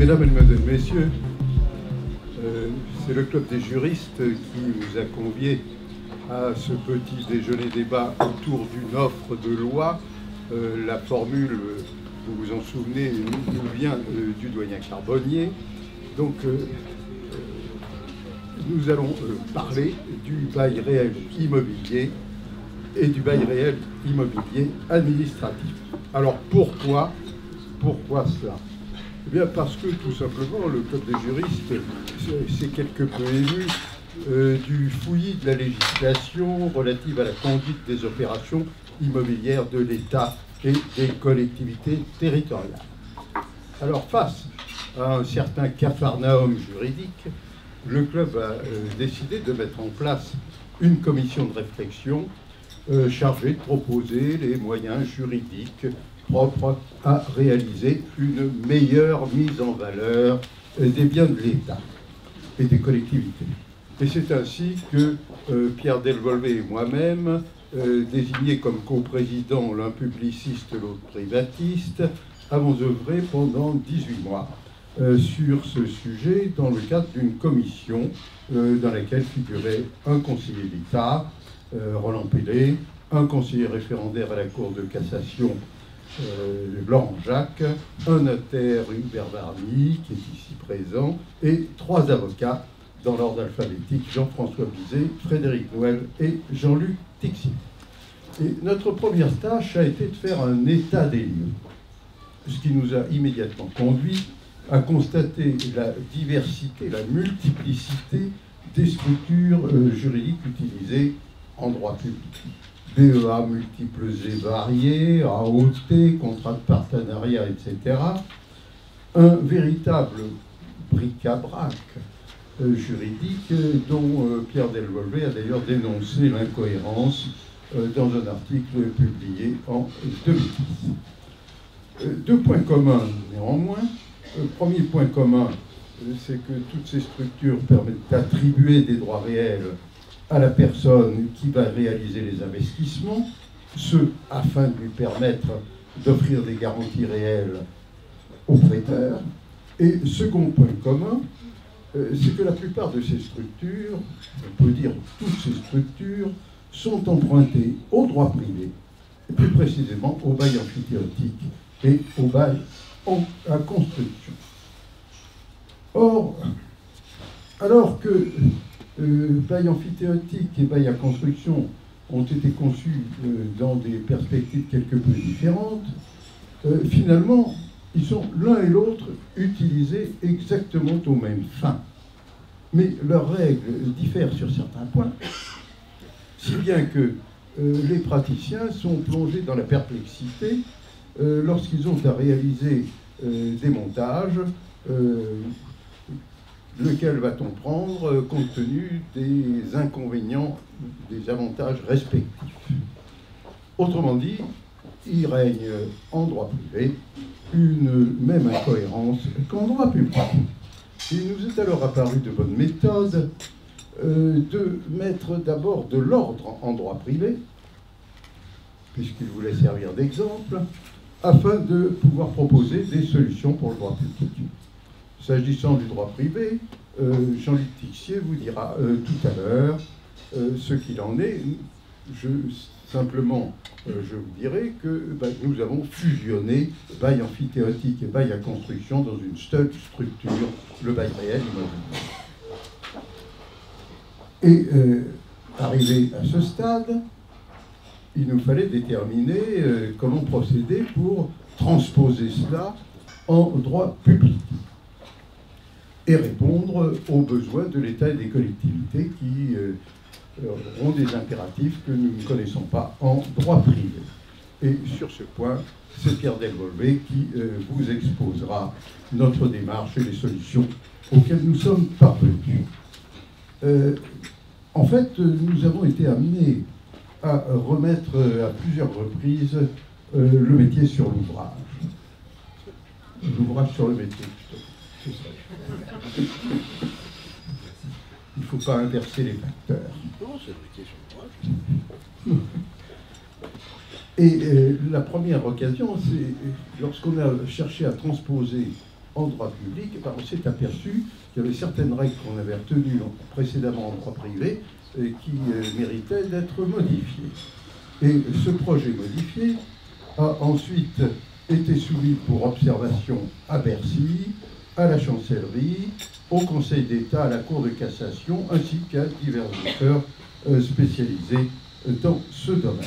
Mesdames, Mesdemoiselles, Messieurs, c'est le Club des juristes qui nous a conviés à ce petit déjeuner débat autour d'une offre de loi. La formule, vous vous en souvenez, nous vient du doyen Carbonnier. Donc, nous allons parler du bail réel immobilier et du bail réel immobilier administratif. Alors, pourquoi cela? Eh bien, parce que, tout simplement, le Club des juristes s'est quelque peu ému du fouillis de la législation relative à la conduite des opérations immobilières de l'État et des collectivités territoriales. Alors, face à un certain capharnaüm juridique, le club a décidé de mettre en place une commission de réflexion chargée de proposer les moyens juridiques propres à réaliser une meilleure mise en valeur des biens de l'État et des collectivités. Et c'est ainsi que Pierre Delvolvé et moi-même, désignés comme coprésidents, l'un publiciste, l'autre privatiste, avons œuvré pendant 18 mois sur ce sujet dans le cadre d'une commission dans laquelle figurait un conseiller d'État, Roland Pellet, un conseiller référendaire à la Cour de cassation, Laurent Jacques, un notaire, Hubert Varny, qui est ici présent, et 3 avocats dans l'ordre alphabétique, Jean-François Bizet, Frédéric Noël et Jean-Luc Tixier. Et notre première tâche a été de faire un état des lieux, ce qui nous a immédiatement conduit à constater la diversité, la multiplicité des structures juridiques utilisées en droit public. BEA multiples et variés, AOT, contrat de partenariat, etc. Un véritable bric-à-brac juridique dont Pierre Delvolvé a d'ailleurs dénoncé l'incohérence dans un article publié en 2010. 2 points communs néanmoins. Le premier point commun, c'est que toutes ces structures permettent d'attribuer des droits réels à la personne qui va réaliser les investissements, ce afin de lui permettre d'offrir des garanties réelles aux prêteurs. Et second point commun, c'est que la plupart de ces structures, on peut dire toutes ces structures, sont empruntées au droit privé, et plus précisément au bail amphithéotique et au bail à construction. Or, alors que bail amphithéotique et bail à construction ont été conçus dans des perspectives quelque peu différentes, finalement, ils sont l'un et l'autre utilisés exactement aux mêmes fins. Mais leurs règles diffèrent sur certains points, si bien que les praticiens sont plongés dans la perplexité lorsqu'ils ont à réaliser des montages. Lequel va-t-on prendre compte tenu des inconvénients, des avantages respectifs? Autrement dit, il règne en droit privé une même incohérence qu'en droit public. Il nous est alors apparu de bonne méthode de mettre d'abord de l'ordre en droit privé, puisqu'il voulait servir d'exemple, afin de pouvoir proposer des solutions pour le droit public. S'agissant du droit privé, Jean-Luc Tixier vous dira tout à l'heure ce qu'il en est. Simplement, je vous dirai que nous avons fusionné bail amphithéotique et bail à construction dans une seule structure, le bail réel immobilier. Et arrivé à ce stade, il nous fallait déterminer comment procéder pour transposer cela en droit public et répondre aux besoins de l'État et des collectivités qui ont des impératifs que nous ne connaissons pas en droit privé. Et sur ce point, c'est Pierre Delvolvé qui vous exposera notre démarche et les solutions auxquelles nous sommes parvenus. En fait, nous avons été amenés à remettre à plusieurs reprises le métier sur l'ouvrage. L'ouvrage sur le métier, c'est ça. Il ne faut pas inverser les facteurs. Non, c'est le métier sur l'ouvrage. Et la première occasion, c'est lorsqu'on a cherché à transposer en droit public, on s'est aperçu qu'il y avait certaines règles qu'on avait retenues précédemment en droit privé et qui méritaient d'être modifiées. Et ce projet modifié a ensuite été soumis pour observation à Bercy, à la Chancellerie, au Conseil d'État, à la Cour de cassation, ainsi qu'à divers auteurs spécialisés dans ce domaine.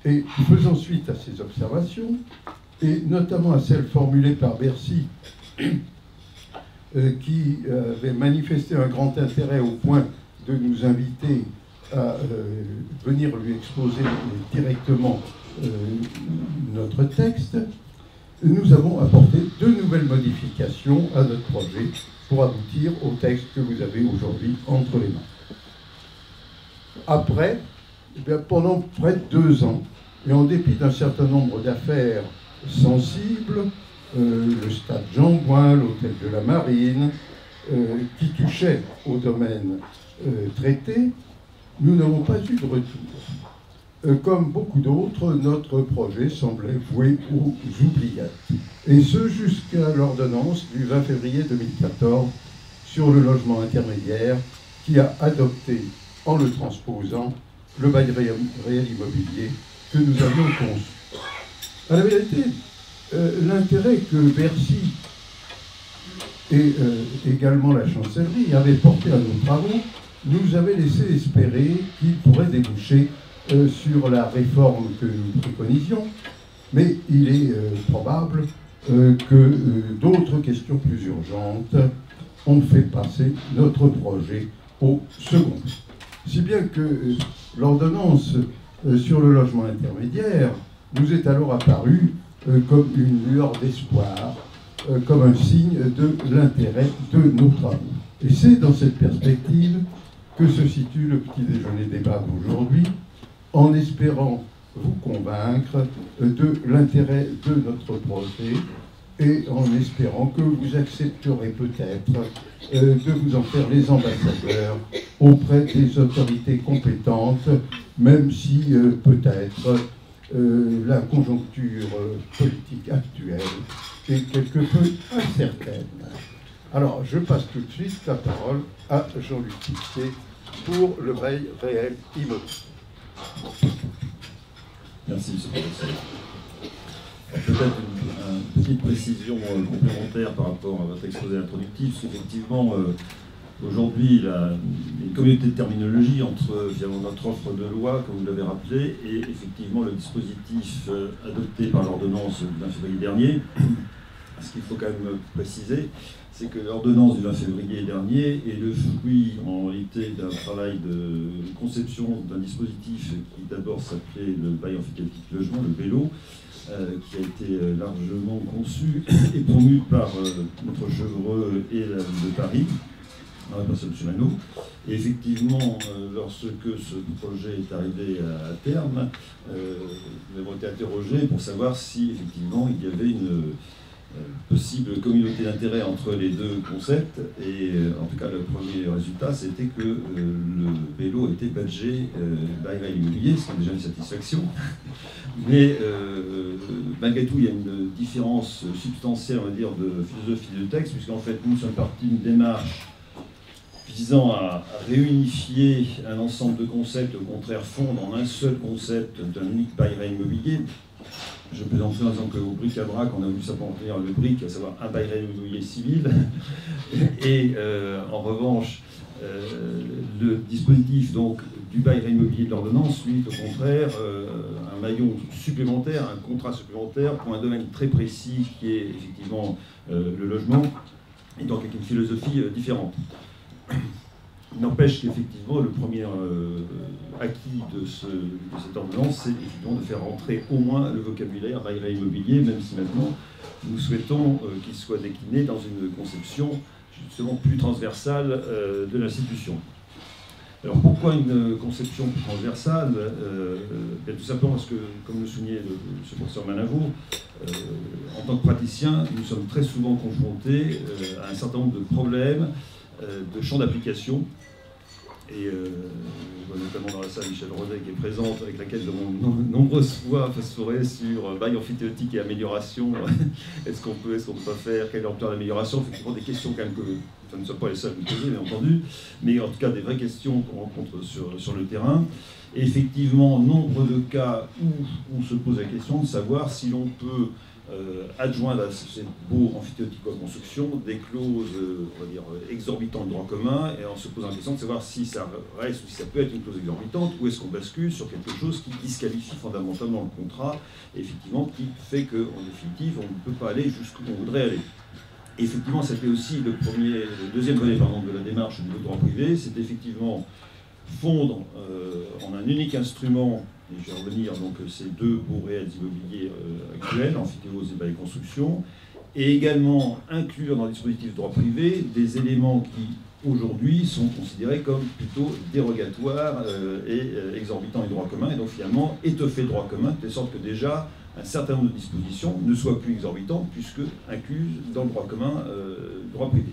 Et faisant suite à ces observations, et notamment à celles formulées par Bercy, qui avait manifesté un grand intérêt au point de nous inviter à venir lui exposer directement notre texte, nous avons apporté 2 nouvelles modifications à notre projet pour aboutir au texte que vous avez aujourd'hui entre les mains. Après, eh bien, pendant près de 2 ans, et en dépit d'un certain nombre d'affaires sensibles, le stade Jean-Gouin, l'hôtel de la Marine, qui touchaient au domaine traité, nous n'avons pas eu de retour. Comme beaucoup d'autres, notre projet semblait voué aux oubliettes. Et ce jusqu'à l'ordonnance du 20 février 2014 sur le logement intermédiaire qui a adopté, en le transposant, le bail réel immobilier que nous avions conçu. À la vérité, l'intérêt que Bercy et également la Chancellerie avaient porté à nos travaux nous avait laissé espérer qu'ils pourraient déboucher sur la réforme que nous préconisions, mais il est probable que d'autres questions plus urgentes ont fait passer notre projet au second. Si bien que l'ordonnance sur le logement intermédiaire nous est alors apparue comme une lueur d'espoir, comme un signe de l'intérêt de nos travaux. Et c'est dans cette perspective que se situe le petit déjeuner débat d'aujourd'hui, en espérant vous convaincre de l'intérêt de notre projet et en espérant que vous accepterez peut-être de vous en faire les ambassadeurs auprès des autorités compétentes, même si peut-être la conjoncture politique actuelle est quelque peu incertaine. Alors, je passe tout de suite la parole à Jean-Luc Tissier pour le bail réel immobilier. Merci, M. le Professeur. Peut-être une petite précision complémentaire par rapport à votre exposé introductif, parce qu'effectivement, aujourd'hui, il y a une communauté de terminologie entre finalement notre offre de loi, comme vous l'avez rappelé, et effectivement le dispositif adopté par l'ordonnance du 20 février dernier. Ce qu'il faut quand même préciser, c'est que l'ordonnance du 20 février dernier est le fruit, en réalité, d'un travail de conception d'un dispositif qui d'abord s'appelait le bail emphytéotique logement, le BELO, qui a été largement conçu et promu par notre Chevreux et la ville de Paris, dans la personne de M. Manot. Et effectivement, lorsque ce projet est arrivé à terme, nous avons été interrogés pour savoir si effectivement il y avait une possible communauté d'intérêt entre les 2 concepts, et en tout cas le premier résultat c'était que le vélo était badgé bail réel immobilier, ce qui est déjà une satisfaction, mais malgré tout il y a une différence substantielle, on va dire, de philosophie de texte, puisqu'en fait nous sommes partis d'une démarche visant à réunifier un ensemble de concepts, au contraire fondre en un seul concept d'un unique bail réel immobilier. Je plaisanterai en disant qu'au bric-à-brac, on a voulu simplement tenir le bric, à savoir un bail réel immobilier civil. Et en revanche, le dispositif donc, du bail réel immobilier de l'ordonnance, lui, est au contraire un maillon supplémentaire, un contrat supplémentaire pour un domaine très précis qui est effectivement le logement, et donc avec une philosophie différente. Il n'empêche qu'effectivement, le premier acquis de cette ordonnance, c'est effectivement de faire rentrer au moins le vocabulaire bail réel immobilier, même si maintenant nous souhaitons qu'il soit décliné dans une conception justement plus transversale de l'institution. Alors pourquoi une conception plus transversale? Tout simplement parce que, comme le soulignait le professeur Manavo, en tant que praticien, nous sommes très souvent confrontés à un certain nombre de problèmes de champ d'application. Et vois notamment dans la salle Michel Rodet qui est présente, avec laquelle nous avons nombreuses fois phosphoré sur bail amphithéotique et amélioration. Est-ce qu'on peut pas faire? Quelle est l'ampleur d'amélioration? Effectivement, des questions quand même que nous ne sommes pas les seuls à nous poser, bien entendu, mais en tout cas des vraies questions qu'on rencontre sur le terrain. Et effectivement, nombre de cas où on se pose la question de savoir si l'on peut adjoindre à ces baux amphithéotiques en construction des clauses, on va dire, exorbitantes de droit commun, et en se posant la question de savoir si ça reste ou si ça peut être une clause exorbitante, ou est-ce qu'on bascule sur quelque chose qui disqualifie fondamentalement le contrat, et effectivement qui fait qu'en définitive, on ne peut pas aller jusqu'où on voudrait aller. Et effectivement, c'était aussi le deuxième volet de la démarche du droit privé, c'est effectivement fondre en un unique instrument, et je vais revenir donc ces deux baux réels immobiliers actuels, amphithéose et bail construction, et également inclure dans le dispositif de droit privé des éléments qui aujourd'hui sont considérés comme plutôt dérogatoires et exorbitants du droit commun, et donc finalement étoffer le droit commun, de telle sorte que déjà un certain nombre de dispositions ne soient plus exorbitantes puisque incluses dans le droit commun, droit privé.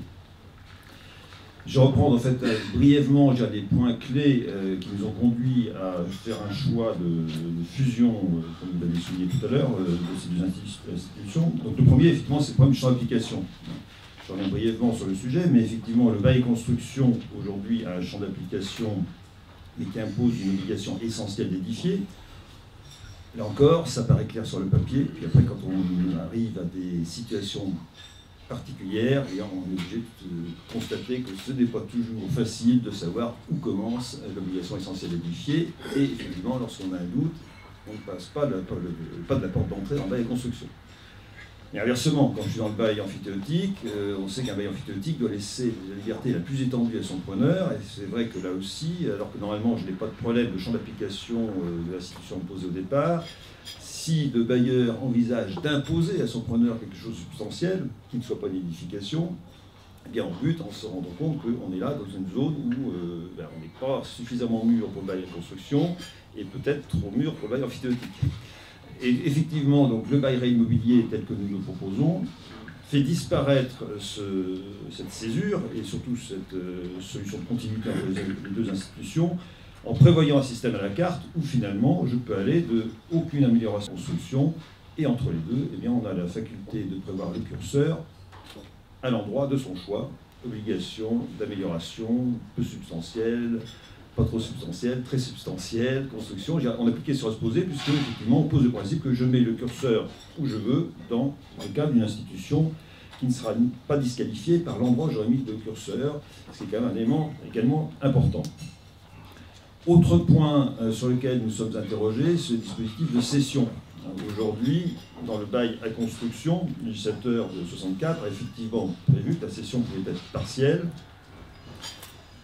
Je reprends en fait brièvement déjà des points clés qui nous ont conduit à faire un choix de fusion, comme vous l'avez souligné tout à l'heure, de ces deux institutions. Donc le premier, effectivement, c'est le problème du champ d'application. Je reviens brièvement sur le sujet, mais effectivement, le bail construction aujourd'hui a un champ d'application, mais qui impose une obligation essentielle d'édifier. Là encore, ça paraît clair sur le papier, puis après, quand on arrive à des situations particulière, et on est obligé de constater que ce n'est pas toujours facile de savoir où commence l'obligation essentielle d'édifier, et effectivement, lorsqu'on a un doute, on ne passe pas de la porte d'entrée dans le bail construction. Et inversement, quand je suis dans le bail amphithéotique, on sait qu'un bail amphithéotique doit laisser la liberté la plus étendue à son preneur, et c'est vrai que là aussi, alors que normalement je n'ai pas de problème de champ d'application de l'institution posée au départ, si le bailleur envisage d'imposer à son preneur quelque chose de substantiel, qui ne soit pas une édification, eh bien en but, en se rendant compte qu'on est là dans une zone où on n'est pas suffisamment mûr pour le bail de construction et peut-être trop mûr pour le bail amphithéotique. Et effectivement, donc, le bail immobilier tel que nous le proposons fait disparaître cette césure et surtout cette solution de continuité entre les deux institutions, en prévoyant un système à la carte où finalement je peux aller de aucune amélioration construction, et entre les deux, eh bien, on a la faculté de prévoir le curseur à l'endroit de son choix, obligation d'amélioration peu substantielle, pas trop substantielle, très substantielle, construction. On a plus de questions à se poser puisque effectivement on pose le principe que je mets le curseur où je veux dans le cadre d'une institution qui ne sera pas disqualifiée par l'endroit où j'aurai mis le curseur, ce qui est quand même un élément également important. Autre point sur lequel nous sommes interrogés, c'est le dispositif de cession. Aujourd'hui, dans le bail à construction, le législateur de 64 a effectivement prévu que la cession pouvait être partielle.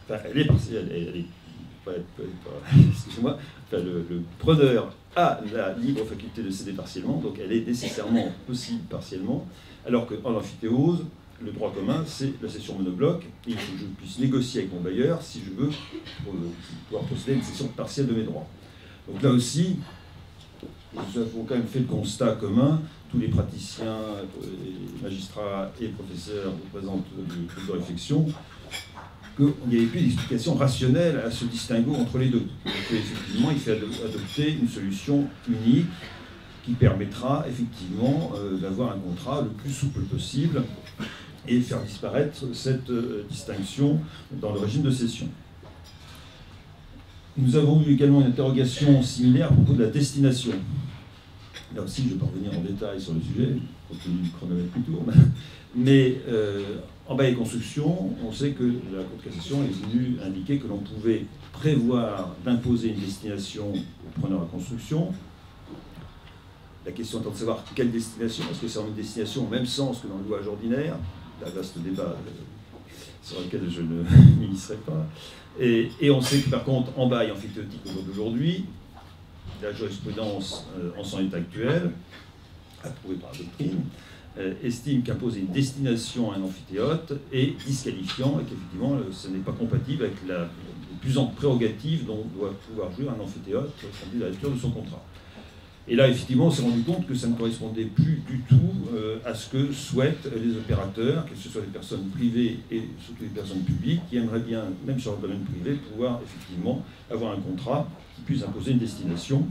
Enfin, elle est partielle, excusez-moi, enfin, le preneur a la libre faculté de céder partiellement, donc elle est nécessairement possible partiellement, alors qu'en amphithéose, le droit commun, c'est la cession monobloc, et il faut que je puisse négocier avec mon bailleur si je veux pouvoir procéder à une cession partielle de mes droits. Donc là aussi, nous avons quand même fait le constat commun, tous les praticiens, les magistrats et professeurs représentent de réflexion, qu'il n'y avait plus d'explication rationnelle à ce distinguo entre les deux. Donc effectivement, il fait adopter une solution unique qui permettra effectivement d'avoir un contrat le plus souple possible et faire disparaître cette distinction dans le régime de cession. Nous avons eu également une interrogation similaire à propos de la destination. Là aussi, je ne vais pas revenir en détail sur le sujet, compte tenu du chronomètre plus tourne. Mais en bail et construction, on sait que la Cour de cassation est venue indiquer que l'on pouvait prévoir d'imposer une destination au preneur à construction. La question étant de savoir quelle destination, est-ce que c'est en une destination au même sens que dans le louage ordinaire? Un vaste débat sur lequel je ne m'initierai pas. Et on sait que par contre, en bail amphithéotique au jour d'aujourd'hui, la jurisprudence en son état actuel, approuvée par la doctrine, estime qu'imposer une destination à un amphithéâtre est disqualifiant et qu'effectivement ce n'est pas compatible avec les plus amples prérogatives dont doit pouvoir jouir un amphithéâtre compte tenu de la lecture de son contrat. Et là, effectivement, on s'est rendu compte que ça ne correspondait plus du tout à ce que souhaitent les opérateurs, que ce soit les personnes privées et surtout les personnes publiques, qui aimeraient bien, même sur le domaine privé, pouvoir effectivement avoir un contrat qui puisse imposer une destination.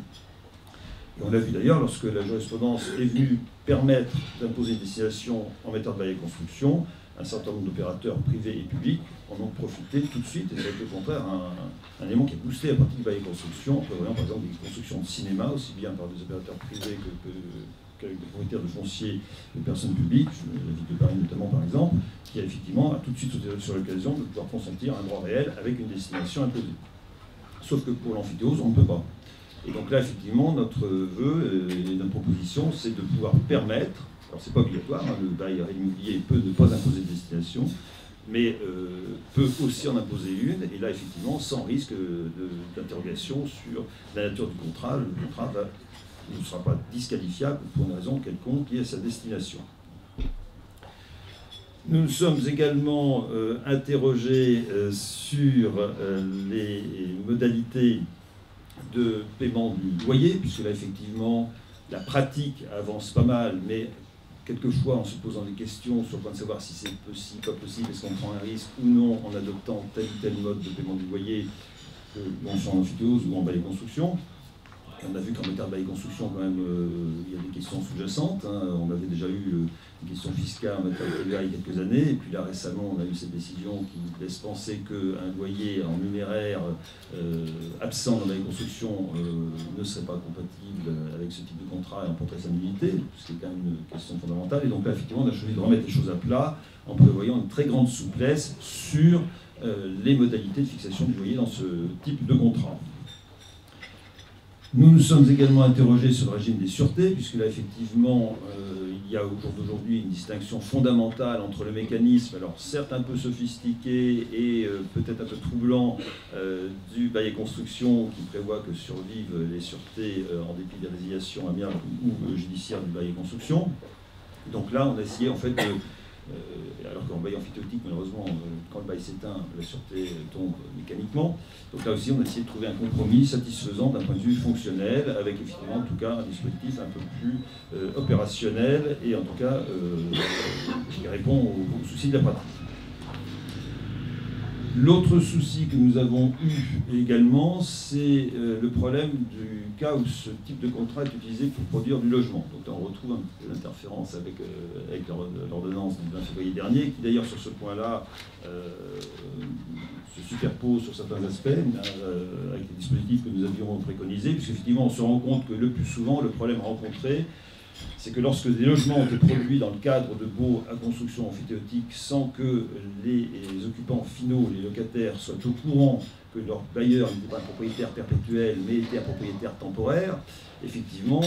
Et on l'a vu d'ailleurs, lorsque la jurisprudence est venue permettre d'imposer une destination en matière de bail et construction, un certain nombre d'opérateurs privés et publics en ont profité tout de suite, et ça a été au contraire un élément qui a boosté la pratique du bail et construction, en prévoyant par exemple des constructions de cinéma, aussi bien par des opérateurs privés qu'avec des propriétaires de fonciers de personnes publiques, la ville de Paris notamment par exemple, qui a effectivement tout de suite sauté sur l'occasion de pouvoir consentir un droit réel avec une destination imposée. Sauf que pour l'amphithéose, on ne peut pas. Et donc là, effectivement, notre vœu et notre proposition, c'est de pouvoir permettre, alors c'est pas obligatoire, hein, le bail immobilier peut ne pas imposer de destination, mais peut aussi en imposer une, et là, effectivement, sans risque d'interrogation sur la nature du contrat. Le contrat ne sera pas disqualifiable pour une raison quelconque liée à sa destination. Nous nous sommes également interrogés sur les modalités de paiement du loyer, puisque là, effectivement, la pratique avance pas mal, mais quelquefois, en se posant des questions sur le point de savoir si c'est possible, pas possible, est-ce qu'on prend un risque ou non en adoptant tel ou tel mode de paiement du loyer, qu'on soit en amphithéose ou en bail et construction. On a vu qu'en matière de bail et construction, quand même, il y a des questions sous-jacentes. Hein. On avait déjà eu une question fiscale en matière de TVA il y a quelques années, et puis là, récemment, on a eu cette décision qui laisse penser qu'un loyer en numéraire absent dans la bail et construction ne serait pas compatible avec ce type de contrat et emporterait sa nullité, ce qui est quand même une question fondamentale. Et donc là, effectivement, on a choisi de remettre les choses à plat en prévoyant une très grande souplesse sur les modalités de fixation du loyer dans ce type de contrat. Nous nous sommes également interrogés sur le régime des sûretés, puisque là, effectivement, il y a au jour d'aujourd'hui une distinction fondamentale entre le mécanisme, alors certes un peu sophistiqué et peut-être un peu troublant, du bail et construction, qui prévoit que survivent les sûretés en dépit des résiliations amiables ou judiciaires du bail et construction. Donc là, on a essayé, en fait, alors qu'en bail amphithéotique, malheureusement, quand le bail s'éteint, la sûreté tombe mécaniquement. Donc là aussi, on a essayé de trouver un compromis satisfaisant d'un point de vue fonctionnel, avec effectivement, en tout cas, un dispositif un peu plus opérationnel et en tout cas qui répond aux soucis de la pratique. L'autre souci que nous avons eu également, c'est le problème du cas où ce type de contrat est utilisé pour produire du logement. Donc là, on retrouve un peu l'interférence avec l'ordonnance du 20 février dernier, qui d'ailleurs sur ce point-là se superpose sur certains aspects avec les dispositifs que nous avions préconisés, puisqu'effectivement, on se rend compte que le plus souvent, le problème rencontré, c'est que lorsque des logements ont été produits dans le cadre de baux à construction amphithéotique sans que les occupants finaux, les locataires, soient au courant que leur bailleur n'était pas un propriétaire perpétuel mais était un propriétaire temporaire, effectivement,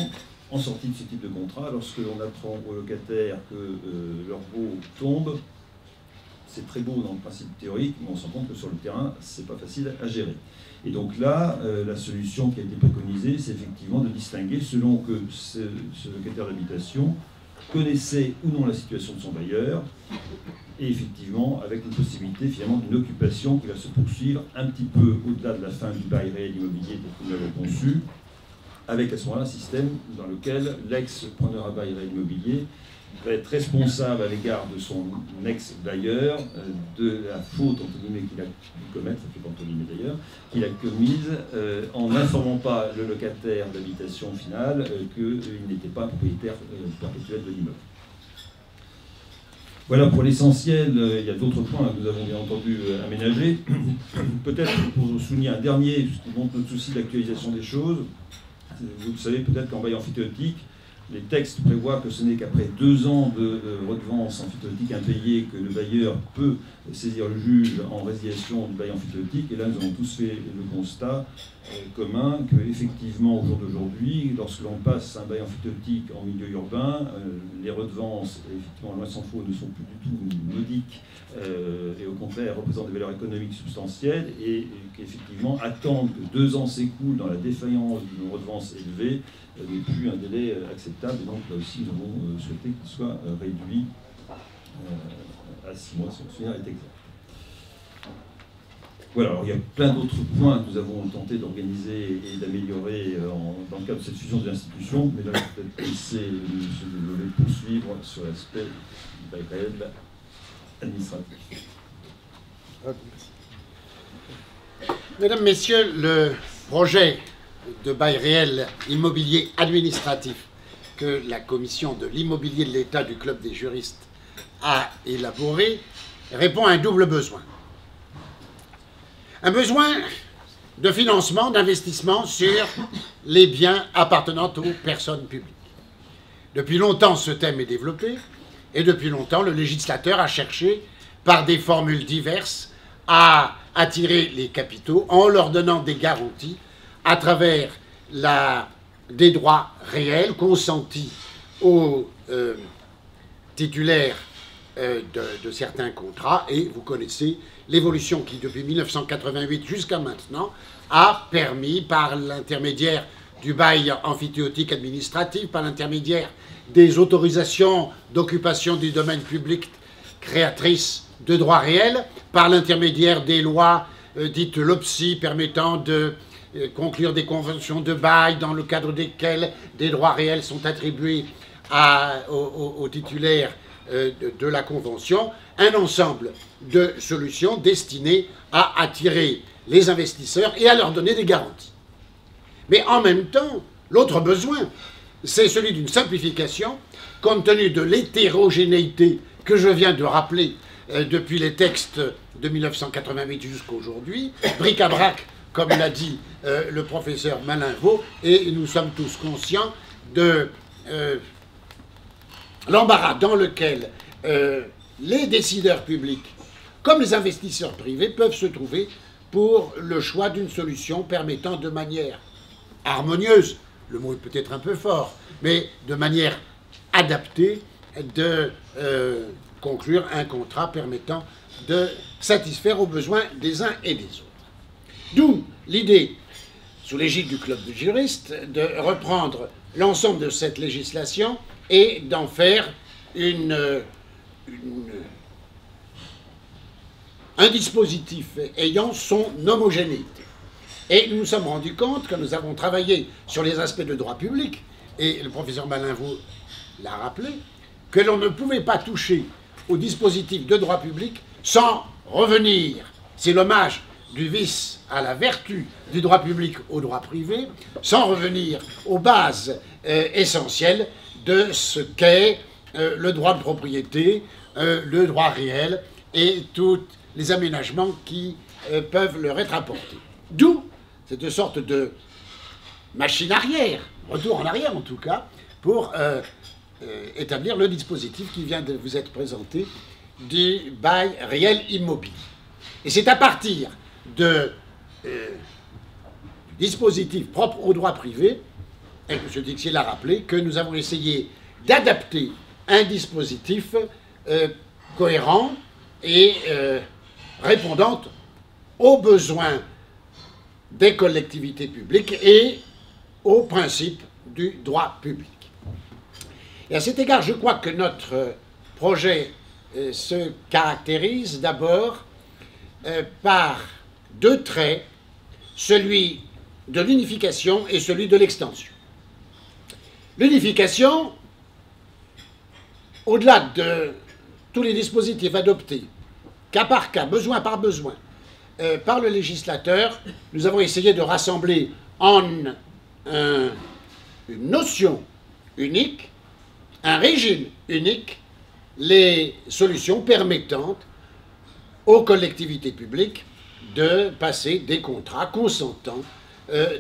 en sortie de ce type de contrat, lorsque l'on apprend aux locataires que leur baux tombe, c'est très beau dans le principe théorique, mais on se rend compte que sur le terrain, c'est pas facile à gérer. Et donc là, la solution qui a été préconisée, c'est effectivement de distinguer selon que ce locataire d'habitation connaissait ou non la situation de son bailleur, et effectivement avec une possibilité finalement d'une occupation qui va se poursuivre un petit peu au-delà de la fin du bail réel immobilier tel que nous l'avons conçu, avec à ce moment-là un système dans lequel l'ex-preneur à bail réel immobilier va être responsable à l'égard de son ex-bailleur de la faute, entre guillemets, qu'il a pu commettre, ça fait pas entre guillemets d'ailleurs, qu'il a commise en n'informant pas le locataire d'habitation finale qu'il n'était pas un propriétaire perpétuel de l'immeuble. Voilà pour l'essentiel. Il y a d'autres points que nous avons bien entendu aménagés. Peut-être pour souligner un dernier, qui montre notre souci d'actualisation des choses. Vous le savez peut-être qu'en bail amphithéotique, les textes prévoient que ce n'est qu'après 2 ans de redevance amphithéotique impayée que le bailleur peut saisir le juge en résiliation du bail amphithéotique. Et là, nous avons tous fait le constat commun qu'effectivement, au jour d'aujourd'hui, lorsque l'on passe un bail amphithéotique en milieu urbain, les redevances, effectivement, loin s'en faut, ne sont plus du tout modiques et au contraire représentent des valeurs économiques substantielles et qu'effectivement, attendre que 2 ans s'écoulent dans la défaillance d'une redevance élevée n'est plus un délai acceptable. Et donc là aussi, nous avons souhaité qu'il soit réduit à 6 mois, si on se souvient, est exact. Voilà, alors il y a plein d'autres points que nous avons tenté d'organiser et d'améliorer dans le cadre de cette fusion des institutions, mais là, je vais peut-être laisser M. Devollet poursuivre sur l'aspect du bail réel administratif. Mesdames, Messieurs, le projet de bail réel immobilier administratif que la commission de l'immobilier de l'État du Club des juristes a élaboré répond à un double besoin. Un besoin de financement, d'investissement sur les biens appartenant aux personnes publiques. Depuis longtemps, ce thème est développé, et depuis longtemps, le législateur a cherché, par des formules diverses, à attirer les capitaux en leur donnant des garanties à travers des droits réels consentis aux titulaires de certains contrats. Et vous connaissez l'évolution qui, depuis 1988 jusqu'à maintenant, a permis, par l'intermédiaire du bail amphithéotique administratif, par l'intermédiaire des autorisations d'occupation du domaine public créatrices de droits réels, par l'intermédiaire des lois dites LOPSI permettant de conclure des conventions de bail dans le cadre desquelles des droits réels sont attribués aux titulaires de la Convention, un ensemble de solutions destinées à attirer les investisseurs et à leur donner des garanties. Mais en même temps, l'autre besoin, c'est celui d'une simplification, compte tenu de l'hétérogénéité que je viens de rappeler depuis les textes de 1988 jusqu'à aujourd'hui, bric-à-brac, comme l'a dit le professeur Malinvaud, et nous sommes tous conscients de l'embarras dans lequel les décideurs publics, comme les investisseurs privés, peuvent se trouver pour le choix d'une solution permettant de manière harmonieuse, le mot est peut-être un peu fort, mais de manière adaptée de conclure un contrat permettant de satisfaire aux besoins des uns et des autres. D'où l'idée, sous l'égide du Club de juristes, de reprendre l'ensemble de cette législation et d'en faire un dispositif ayant son homogénéité. Et nous nous sommes rendus compte, que nous avons travaillé sur les aspects de droit public, et le professeur Malinvaud l'a rappelé, que l'on ne pouvait pas toucher au dispositif de droit public sans revenir, c'est l'hommage du vice à la vertu du droit public au droit privé, sans revenir aux bases essentielles de ce qu'est le droit de propriété, le droit réel et tous les aménagements qui peuvent leur être apportés. D'où cette sorte de machine arrière, retour en arrière en tout cas, pour établir le dispositif qui vient de vous être présenté du bail réel immobilier. Et c'est à partir du dispositif propre au droit privé, et M. Dixier l'a rappelé, que nous avons essayé d'adapter un dispositif cohérent et répondant aux besoins des collectivités publiques et aux principes du droit public. Et à cet égard, je crois que notre projet se caractérise d'abord par deux traits, celui de l'unification et celui de l'extension. L'unification, au-delà de tous les dispositifs adoptés, cas par cas, besoin par besoin, par le législateur, nous avons essayé de rassembler en une notion unique, un régime unique, les solutions permettant aux collectivités publiques de passer des contrats consentant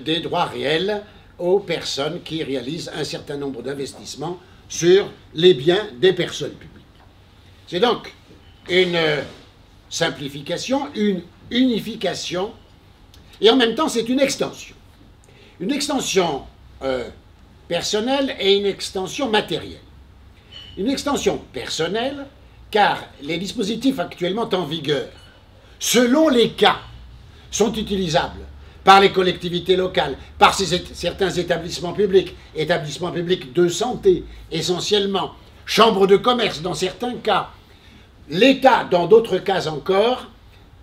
des droits réels aux personnes qui réalisent un certain nombre d'investissements sur les biens des personnes publiques. C'est donc une simplification, une unification, et en même temps c'est une extension. Une extension personnelle et une extension matérielle. Une extension personnelle, car les dispositifs actuellement en vigueur, selon les cas, sont utilisables par les collectivités locales, par certains établissements publics de santé essentiellement, chambres de commerce dans certains cas, l'État dans d'autres cas encore.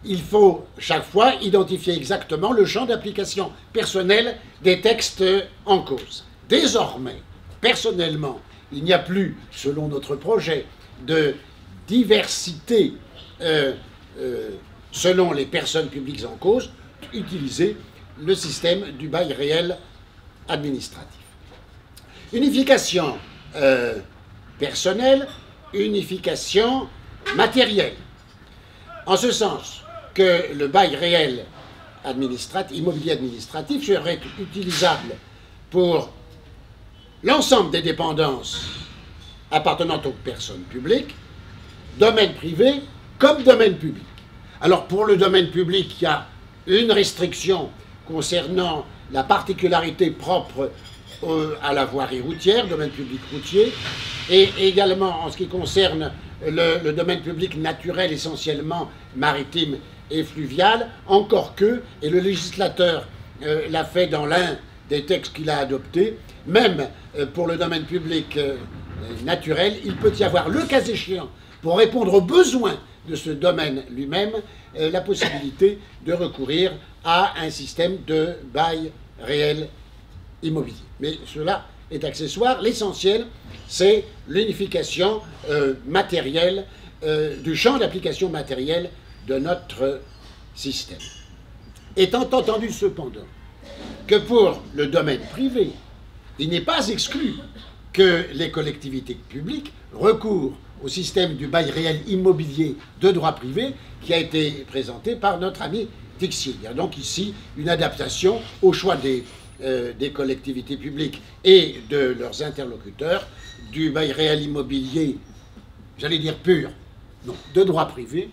il faut chaque fois identifier exactement le champ d'application personnel des textes en cause. Désormais, personnellement, il n'y a plus, selon notre projet, de diversité selon les personnes publiques en cause, utiliser le système du bail réel administratif. Unification personnelle, unification matérielle. En ce sens que le bail réel immobilier administratif serait utilisable pour l'ensemble des dépendances appartenant aux personnes publiques, domaine privé comme domaine public. Alors pour le domaine public, il y a une restriction concernant la particularité propre à la voirie routière, domaine public routier, et également en ce qui concerne le domaine public naturel essentiellement maritime et fluvial, encore que, et le législateur l'a fait dans l'un des textes qu'il a adoptés, même pour le domaine public naturel, il peut y avoir, le cas échéant, pour répondre aux besoins de ce domaine lui-même, la possibilité de recourir à un système de bail réel immobilier. Mais cela est accessoire. L'essentiel, c'est l'unification matérielle, du champ d'application matériel de notre système. Étant entendu cependant que pour le domaine privé, il n'est pas exclu que les collectivités publiques recourent au système du bail réel immobilier de droit privé qui a été présenté par notre ami Tixier. Il y a donc ici une adaptation au choix des collectivités publiques et de leurs interlocuteurs du bail réel immobilier, j'allais dire pur, non, de droit privé,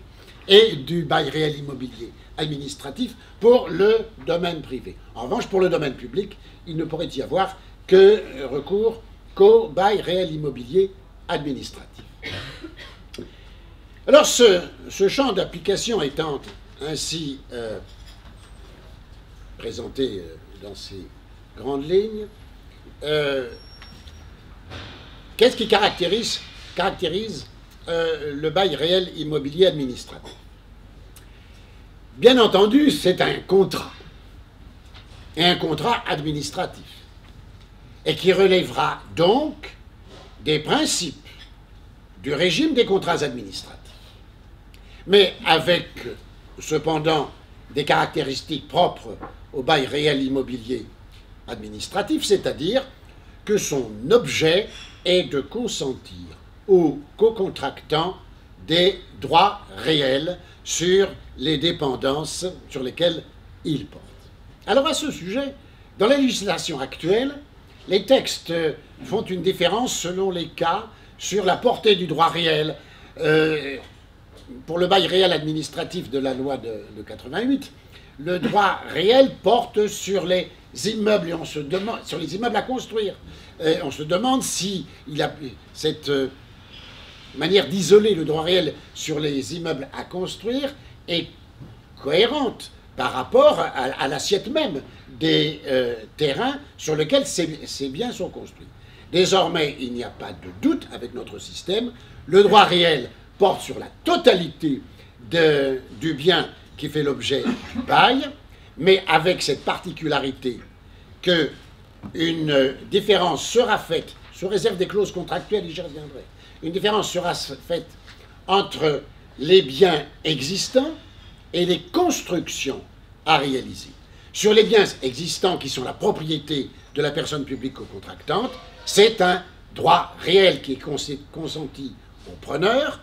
et du bail réel immobilier administratif pour le domaine privé. En revanche, pour le domaine public, il ne pourrait y avoir que recours qu'au bail réel immobilier administratif. Alors ce champ d'application étant ainsi présenté dans ces grandes lignes, qu'est-ce qui caractérise le bail réel immobilier administratif? Bien entendu, c'est un contrat, et un contrat administratif, et qui relèvera donc des principes du régime des contrats administratifs, mais avec cependant des caractéristiques propres au bail réel immobilier administratif, c'est-à-dire que son objet est de consentir aux co-contractants des droits réels sur les dépendances sur lesquelles il porte. Alors à ce sujet, dans la législation actuelle, les textes font une différence selon les cas sur la portée du droit réel. Pour le bail réel administratif de la loi de 88, le droit réel porte sur les immeubles, et sur les immeubles à construire. On se demande si cette manière d'isoler le droit réel sur les immeubles à construire est cohérente par rapport à l'assiette même des terrains sur lesquels ces biens sont construits. Désormais, il n'y a pas de doute avec notre système. Le droit réel porte sur la totalité du bien qui fait l'objet du bail, mais avec cette particularité qu'une différence sera faite, sous réserve des clauses contractuelles, et j'y reviendrai, une différence sera faite entre les biens existants et les constructions à réaliser. Sur les biens existants qui sont la propriété de la personne publique co-contractante, c'est un droit réel qui est consenti au preneur.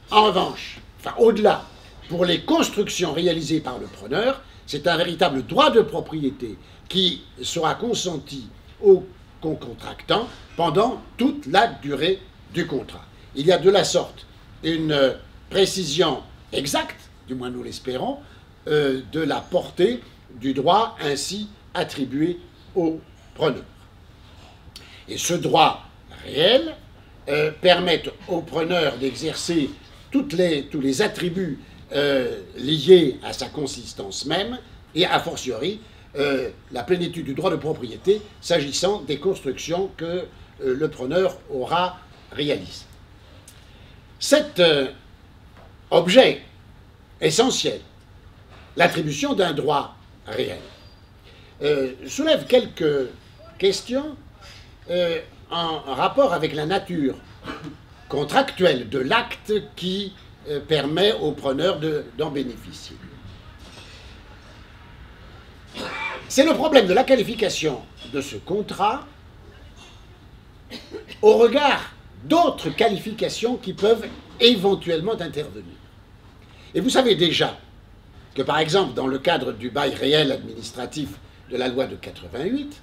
En revanche, au-delà, pour les constructions réalisées par le preneur, c'est un véritable droit de propriété qui sera consenti au co-contractant pendant toute la durée du contrat. Il y a de la sorte une précision exacte, du moins nous l'espérons, de la portée du droit ainsi attribué au preneur. Et ce droit réel permet au preneur d'exercer tous les attributs liés à sa consistance même, et a fortiori la plénitude du droit de propriété s'agissant des constructions que le preneur aura réalisées. Cet objet essentiel l'attribution d'un droit réel. Soulève quelques questions en rapport avec la nature contractuelle de l'acte qui permet au preneur d'en bénéficier. C'est le problème de la qualification de ce contrat au regard d'autres qualifications qui peuvent éventuellement intervenir. Et vous savez déjà que, par exemple, dans le cadre du bail réel administratif de la loi de 88,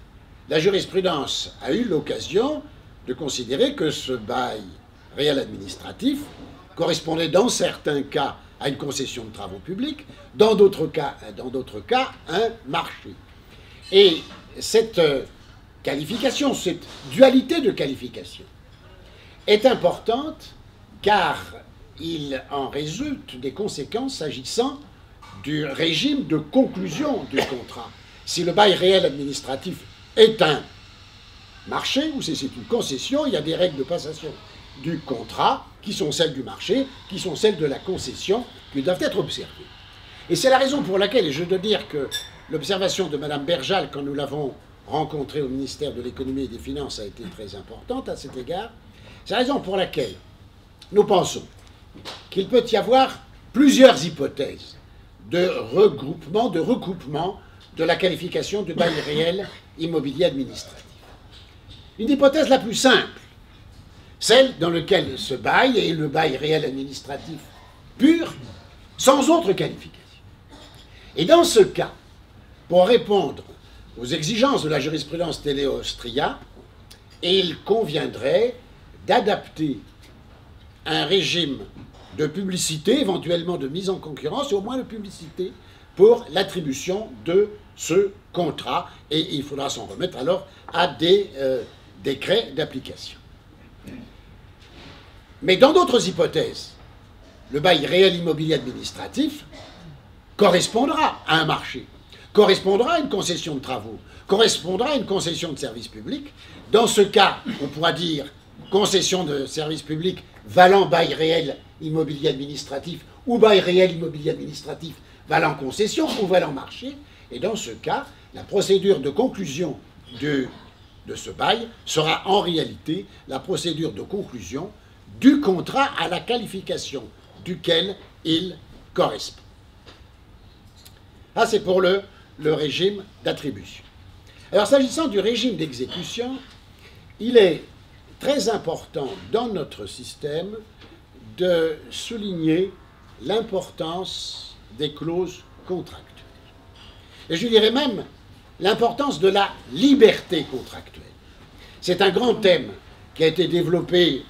la jurisprudence a eu l'occasion de considérer que ce bail réel administratif correspondait dans certains cas à une concession de travaux publics, dans d'autres cas, un marché. Et cette qualification, cette dualité de qualification est importante car il en résulte des conséquences s'agissant du régime de conclusion du contrat. Si le bail réel administratif est un marché ou si c'est une concession, il y a des règles de passation du contrat qui sont celles du marché, qui sont celles de la concession, qui doivent être observées. Et c'est la raison pour laquelle, et je dois dire que l'observation de Mme Berjal, quand nous l'avons rencontrée au ministère de l'Économie et des Finances, a été très importante à cet égard. C'est la raison pour laquelle nous pensons qu'il peut y avoir plusieurs hypothèses de regroupement, de recoupement de la qualification de bail réel immobilier administratif. Une hypothèse la plus simple, celle dans laquelle ce bail est le bail réel administratif pur, sans autre qualification. Et dans ce cas, pour répondre aux exigences de la jurisprudence Teleostria, il conviendrait d'adapter un régime de publicité, éventuellement de mise en concurrence, et au moins de publicité, pour l'attribution de ce contrat. Et il faudra s'en remettre alors à des décrets d'application. Mais dans d'autres hypothèses, le bail réel immobilier administratif correspondra à un marché, correspondra à une concession de travaux, correspondra à une concession de service public. Dans ce cas, on pourra dire concession de service public valant bail réel immobilier administratif ou bail réel immobilier administratif valant concession ou valant marché. Et dans ce cas, la procédure de conclusion de ce bail sera en réalité la procédure de conclusion du contrat à la qualification duquel il correspond. Ah, c'est pour le régime d'attribution. Alors, s'agissant du régime d'exécution, il est très important dans notre système de souligner l'importance des clauses contractuelles. Et je dirais même l'importance de la liberté contractuelle. C'est un grand thème qui a été développé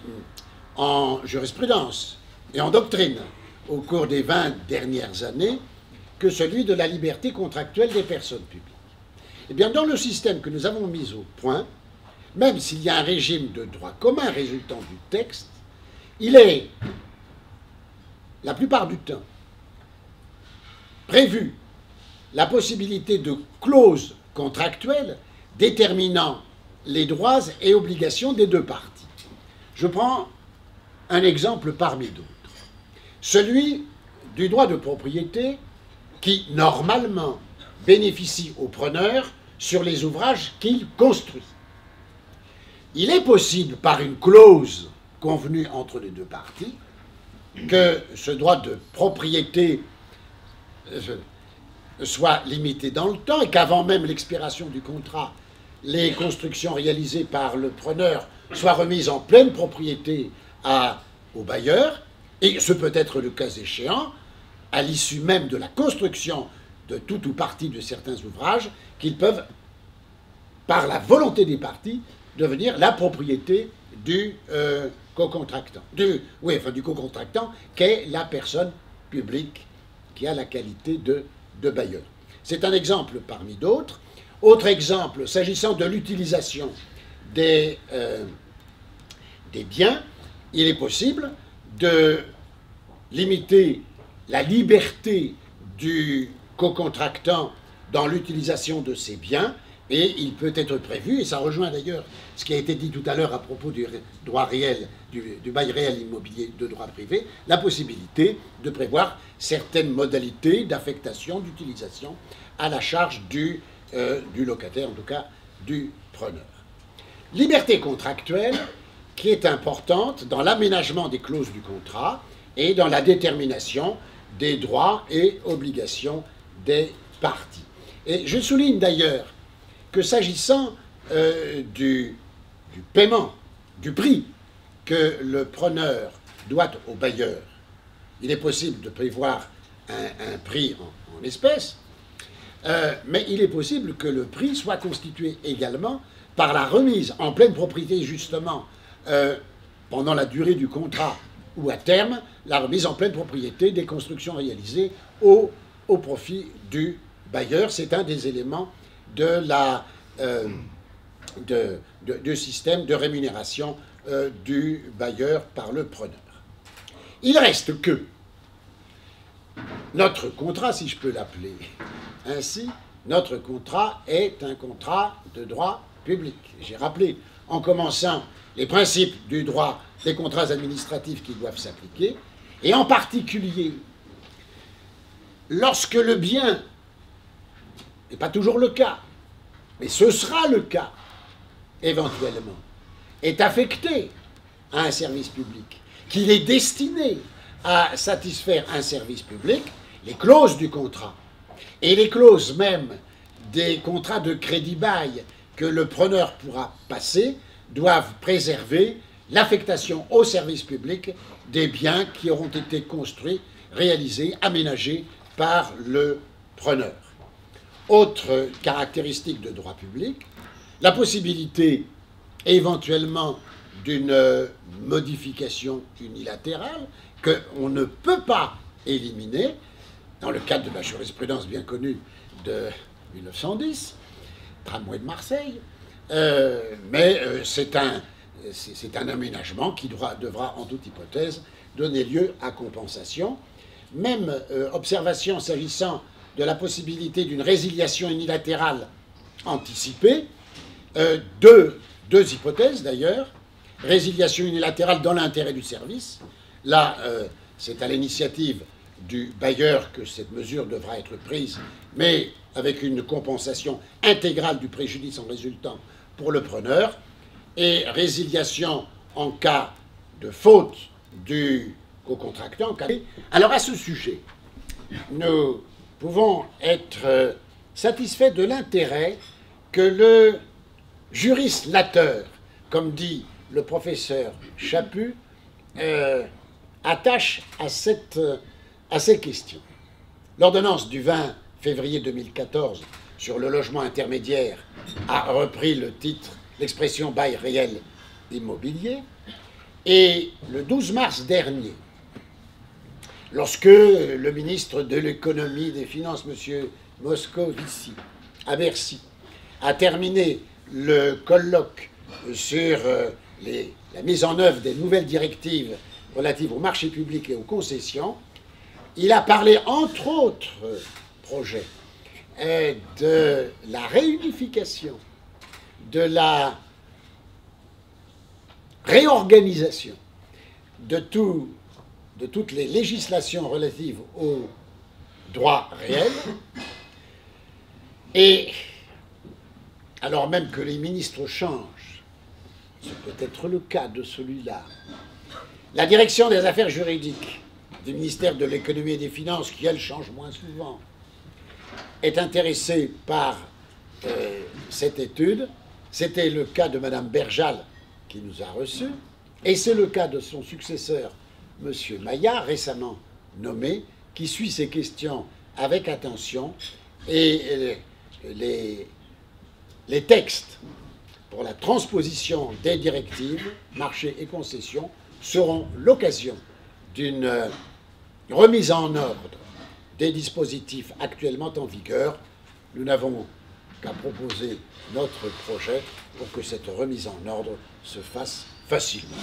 en jurisprudence et en doctrine au cours des 20 dernières années que celui de la liberté contractuelle des personnes publiques. Eh bien, dans le système que nous avons mis au point, même s'il y a un régime de droit commun résultant du texte, il est, la plupart du temps, prévu la possibilité de clauses contractuelles déterminant les droits et obligations des deux parties. Je prends un exemple parmi d'autres. Celui du droit de propriété qui, normalement, bénéficie au preneur sur les ouvrages qu'il construit. Il est possible, par une clause convenue entre les deux parties, que ce droit de propriété soit limité dans le temps et qu'avant même l'expiration du contrat, les constructions réalisées par le preneur soient remises en pleine propriété au bailleur, et ce peut être le cas échéant, à l'issue même de la construction de tout ou partie de certains ouvrages, qu'ils peuvent, par la volonté des parties, devenir la propriété du co-contractant. Du co-contractant, qu'est la personne publique qui a la qualité de bailleur. C'est un exemple parmi d'autres. Autre exemple, s'agissant de l'utilisation des biens, il est possible de limiter la liberté du co-contractant dans l'utilisation de ces biens Et il peut être prévu, et ça rejoint d'ailleurs ce qui a été dit tout à l'heure à propos du droit réel, du bail réel immobilier de droit privé, la possibilité de prévoir certaines modalités d'affectation, d'utilisation à la charge du locataire, en tout cas du preneur. Liberté contractuelle qui est importante dans l'aménagement des clauses du contrat et dans la détermination des droits et obligations des parties. Et je souligne d'ailleurs que s'agissant du paiement, du prix que le preneur doit au bailleur, il est possible de prévoir un prix en espèces, mais il est possible que le prix soit constitué également par la remise en pleine propriété, justement, pendant la durée du contrat ou à terme, la remise en pleine propriété des constructions réalisées au profit du bailleur. C'est un des éléments de du système de rémunération du bailleur par le preneur. Il reste que notre contrat, si je peux l'appeler ainsi, notre contrat est un contrat de droit public. J'ai rappelé, en commençant, les principes du droit des contrats administratifs qui doivent s'appliquer, et en particulier, lorsque le bien n'est pas toujours le cas, mais ce sera le cas, éventuellement, est affecté à un service public, qu'il est destiné à satisfaire un service public, les clauses du contrat et les clauses même des contrats de crédit-bail que le preneur pourra passer doivent préserver l'affectation au service public des biens qui auront été construits, réalisés, aménagés par le preneur. Autre caractéristique de droit public, la possibilité éventuellement d'une modification unilatérale qu'on ne peut pas éliminer dans le cadre de la jurisprudence bien connue de 1910, tramway de Marseille, mais c'est un aménagement qui devra en toute hypothèse donner lieu à compensation. Même observation s'agissant de la possibilité d'une résiliation unilatérale anticipée, deux hypothèses d'ailleurs, résiliation unilatérale dans l'intérêt du service, là c'est à l'initiative du bailleur que cette mesure devra être prise, mais avec une compensation intégrale du préjudice en résultant pour le preneur, et résiliation en cas de faute du co-contractant. Alors à ce sujet, nous pouvons être satisfaits de l'intérêt que le jurislateur, comme dit le professeur Chaput, attache à ces questions. L'ordonnance du 20 février 2014 sur le logement intermédiaire a repris le titre, l'expression bail réel immobilier, et le 12 mars dernier, lorsque le ministre de l'économie et des finances, M. Moscovici, à Bercy, a terminé le colloque sur la mise en œuvre des nouvelles directives relatives au marché public et aux concessions, il a parlé, entre autres projets, de la réunification, de la réorganisation de toutes les législations relatives au droit réel, et alors même que les ministres changent, ce peut être le cas de celui-là, la direction des affaires juridiques du ministère de l'économie et des finances, qui elle change moins souvent, est intéressée par cette étude. C'était le cas de Mme Berjal, qui nous a reçus, et c'est le cas de son successeur, M. Maillard, récemment nommé, qui suit ces questions avec attention, et les textes pour la transposition des directives, marché et concessions, seront l'occasion d'une remise en ordre des dispositifs actuellement en vigueur. Nous n'avons qu'à proposer notre projet pour que cette remise en ordre se fasse facilement.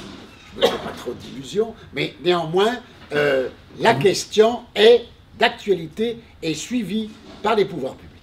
Je ne me fais pas trop d'illusions, mais néanmoins, la question est d'actualité et suivie par les pouvoirs publics.